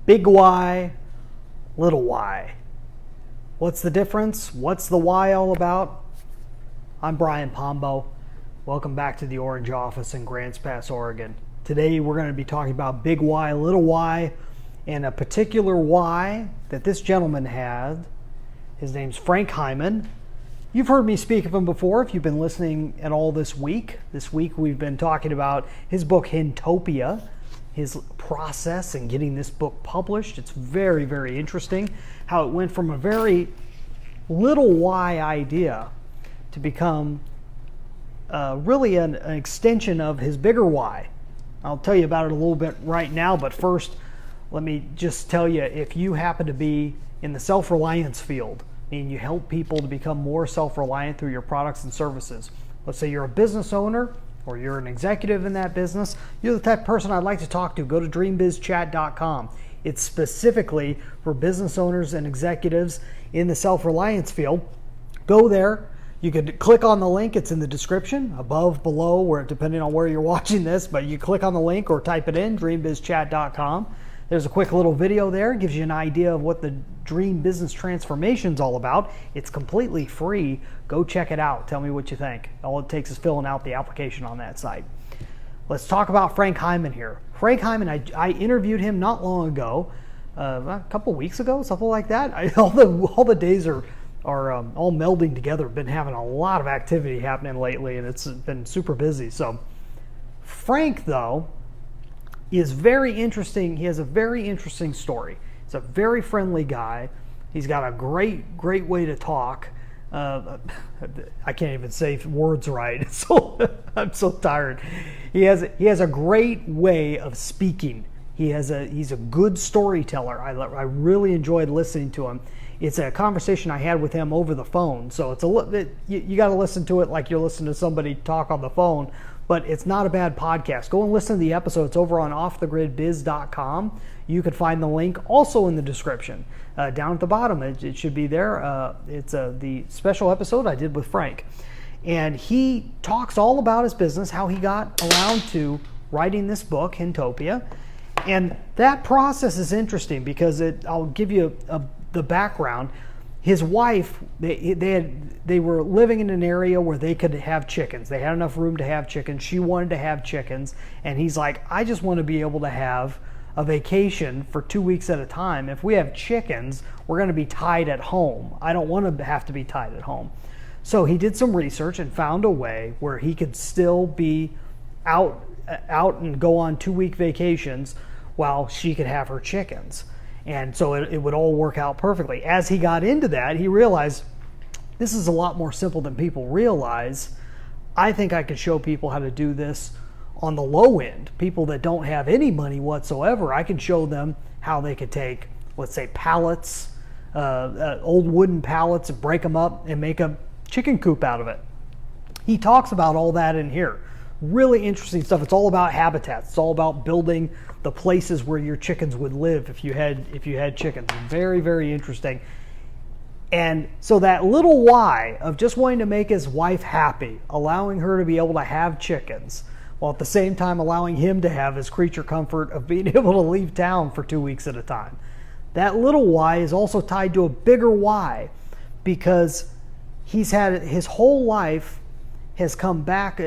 Big why, little why. What's the difference? What's the why all about? I'm Brian Pombo. Welcome back to the Orange Office in Grants Pass, Oregon. Today we're going to be talking about big why, little why, and a particular why that this gentleman had. His name's Frank Hyman. You've heard me speak of him before if you've been listening at all this week. This week we've been talking about his book Hentopia, his process in getting this book published. It's very, very interesting how it went from a very little why idea to become really an extension of his bigger why. I'll tell you about it a little bit right now, but first let me just tell you, if you happen to be in the self-reliance field, meaning you help people to become more self-reliant through your products and services. Let's say you're a business owner or you're an executive in that business. You're the type of person I'd like to talk to. Go to dreambizchat.com. It's specifically for business owners and executives in the self-reliance field. Go there. You could click on the link. It's in the description, above, below, where depending on where you're watching this, but you click on the link or type it in, dreambizchat.com. There's a quick little video there. It gives you an idea of what the Dream Business Transformation is all about. It's completely free. Go check it out. Tell me what you think. All it takes is filling out the application on that site. Let's talk about Frank Hyman here. Frank Hyman, I interviewed him not long ago, a couple weeks ago, something like that. All the days are all melding together. Been having a lot of activity happening lately, and it's been super busy. So Frank, though, is very interesting. He has a very interesting story. He's a very friendly guy. He's got a great way to talk. I can't even say words right. So I'm so tired. He has a great way of speaking. He's a good storyteller. I really enjoyed listening to him. It's a conversation I had with him over the phone. So it's a little bit, you got to listen to it like you're listening to somebody talk on the phone. But it's not a bad podcast. Go and listen to the episode. It's over on offthegridbiz.com. You can find the link also in the description. Down at the bottom, it should be there. It's the special episode I did with Frank. And he talks all about his business, how he got around to writing this book, Hentopia. And that process is interesting because I'll give you the background. His wife, they were living in an area where they could have chickens. They had enough room to have chickens. She wanted to have chickens. And he's like, I just want to be able to have a vacation for 2 weeks at a time. If we have chickens, we're going to be tied at home. I don't want to have to be tied at home. So he did some research and found a way where he could still be out and go on 2-week vacations while she could have her chickens. And so it would all work out perfectly. As he got into that, he realized this is a lot more simple than people realize. I think I could show people how to do this on the low end. People that don't have any money whatsoever, I can show them how they could take, let's say, pallets, old wooden pallets, and break them up and make a chicken coop out of it. He talks about all that in here. Really interesting stuff. It's all about habitats. It's all about building the places where your chickens would live if you had chickens. Very, very interesting. And so that little why of just wanting to make his wife happy, allowing her to be able to have chickens, while at the same time allowing him to have his creature comfort of being able to leave town for 2 weeks at a time. That little why is also tied to a bigger why, because he's had his whole life has come back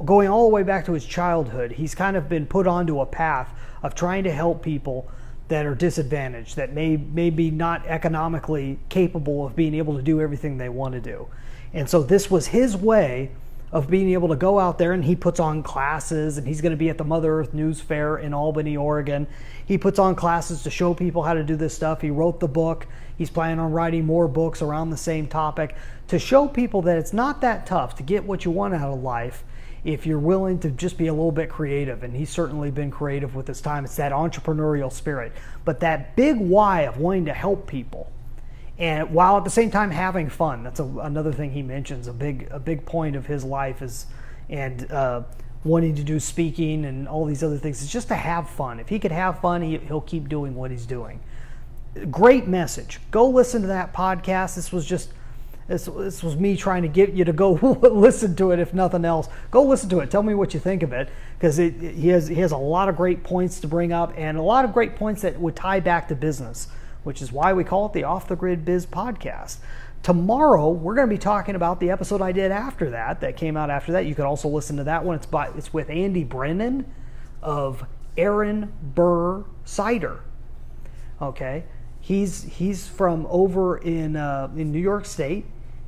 going all the way back to his childhood. He's kind of been put onto a path of trying to help people that are disadvantaged, that may be not economically capable of being able to do everything they want to do. And so this was his way of being able to go out there, and he puts on classes, and he's going to be at the Mother Earth News Fair in Albany, Oregon. He puts on classes to show people how to do this stuff. He wrote the book. He's planning on writing more books around the same topic to show people that it's not that tough to get what you want out of life if you're willing to just be a little bit creative. And he's certainly been creative with his time. It's that entrepreneurial spirit. But that big why of wanting to help people, and while at the same time having fun. That's another thing he mentions. A big point of his life is, and wanting to do speaking and all these other things, is just to have fun. If he could have fun, he'll keep doing what he's doing. Great message. Go listen to that podcast. This was just This was me trying to get you to go listen to it, if nothing else. Go listen to it. Tell me what you think of it, because he has a lot of great points to bring up, and a lot of great points that would tie back to business, which is why we call it the Off the Grid Biz Podcast. Tomorrow, we're going to be talking about the episode I did after that came out after that. You can also listen to that one. It's with Andy Brennan of Aaron Burr Cider. Okay, he's from over in New York State,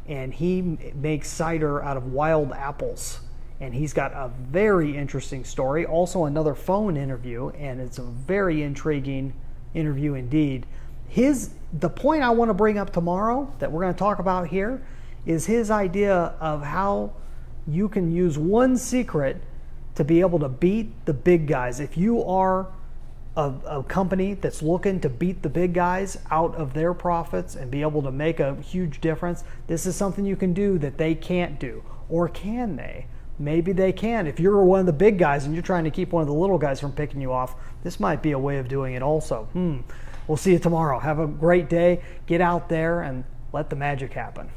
and he makes cider out of wild apples. And he's got a very interesting story. Also, another phone interview, and it's a very intriguing interview indeed. The point I want to bring up tomorrow that we're going to talk about here is his idea of how you can use one secret to be able to beat the big guys. If you are a company that's looking to beat the big guys out of their profits and be able to make a huge difference, this is something you can do that they can't do. Or can they? Maybe they can. If you're one of the big guys and you're trying to keep one of the little guys from picking you off, this might be a way of doing it also. We'll see you tomorrow. Have a great day. Get out there and let the magic happen.